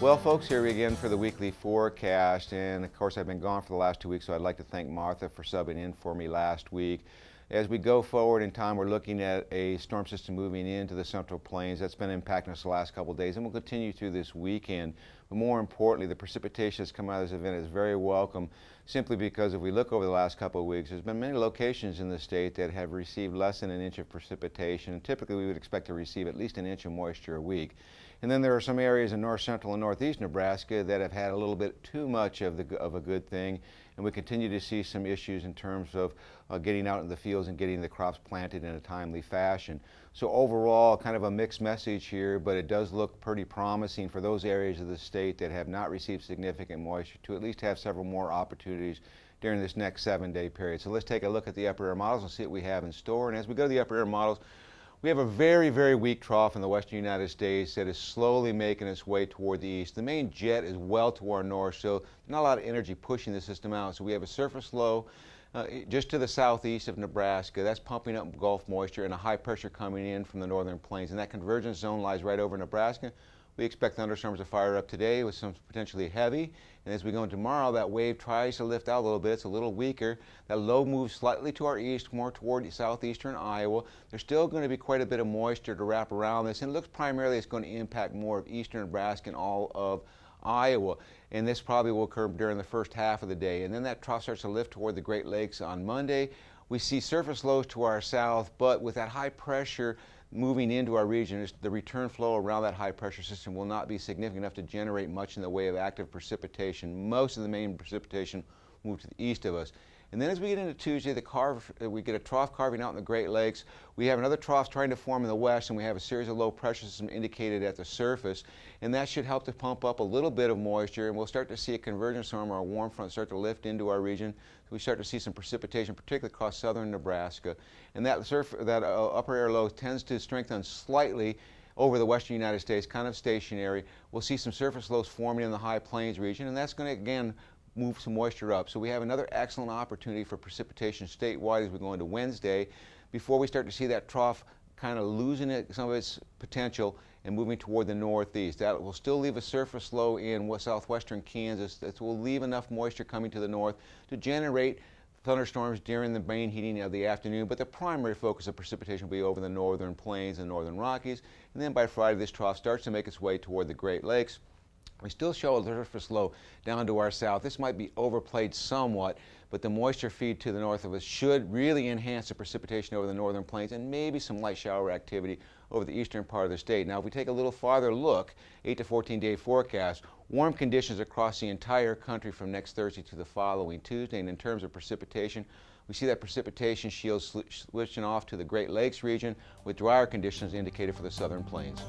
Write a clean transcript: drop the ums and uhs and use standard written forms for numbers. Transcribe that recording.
Well, folks, here we again for the weekly forecast, and of course I've been gone for the last 2 weeks, so I'd like to thank Martha for subbing in for me last week. As we go forward in time, we're looking at a storm system moving into the Central Plains. That's been impacting us the last couple of days and will continue through this weekend. But more importantly, the precipitation that's come out of this event is very welcome, simply because if we look over the last couple of weeks, there's been many locations in the state that have received less than an inch of precipitation. Typically, we would expect to receive at least an inch of moisture a week. And then there are some areas in north central and northeast Nebraska that have had a little bit too much of a good thing, and we continue to see some issues in terms of getting out in the fields and getting the crops planted in a timely fashion. So overall, kind of a mixed message here, but it does look pretty promising for those areas of the state that have not received significant moisture to at least have several more opportunities during this next 7-day period. So let's take a look at the upper air models and see what we have in store. And as we go to the upper air models, we have a very, very weak trough in the western United States that is slowly making its way toward the east. The main jet is well to our north, so not a lot of energy pushing the system out. So we have a surface low just to the southeast of Nebraska. That's pumping up Gulf moisture and a high pressure coming in from the northern plains. And that convergence zone lies right over Nebraska. We expect thunderstorms to fire up today with some potentially heavy. And as we go into tomorrow, that wave tries to lift out a little bit. It's a little weaker. That low moves slightly to our east, more toward southeastern Iowa. There's still going to be quite a bit of moisture to wrap around this. And it looks primarily it's going to impact more of eastern Nebraska and all of Iowa. And this probably will occur during the first half of the day. And then that trough starts to lift toward the Great Lakes on Monday. We see surface lows to our south, but with that high pressure moving into our region, the return flow around that high pressure system will not be significant enough to generate much in the way of active precipitation. Most of the main precipitation move to the east of us. And then as we get into Tuesday, we get a trough carving out in the Great Lakes. We have another trough trying to form in the west, and we have a series of low pressure systems indicated at the surface. And that should help to pump up a little bit of moisture, and we'll start to see a convergence storm or a warm front start to lift into our region. So we start to see some precipitation, particularly across southern Nebraska. And that upper air low tends to strengthen slightly over the western United States, kind of stationary. We'll see some surface lows forming in the high plains region, and that's going to, again, move some moisture up. So we have another excellent opportunity for precipitation statewide as we go into Wednesday before we start to see that trough kind of losing some of its potential and moving toward the northeast. That will still leave a surface low in southwestern Kansas that will leave enough moisture coming to the north to generate thunderstorms during the main heating of the afternoon, but the primary focus of precipitation will be over the northern plains and northern Rockies. And then by Friday, this trough starts to make its way toward the Great Lakes. We still show a surface low down to our south. This might be overplayed somewhat, but the moisture feed to the north of us should really enhance the precipitation over the northern plains and maybe some light shower activity over the eastern part of the state. Now, if we take a little farther look, 8 to 14-day forecast, warm conditions across the entire country from next Thursday to the following Tuesday. And in terms of precipitation, we see that precipitation shield switching off to the Great Lakes region with drier conditions indicated for the southern plains.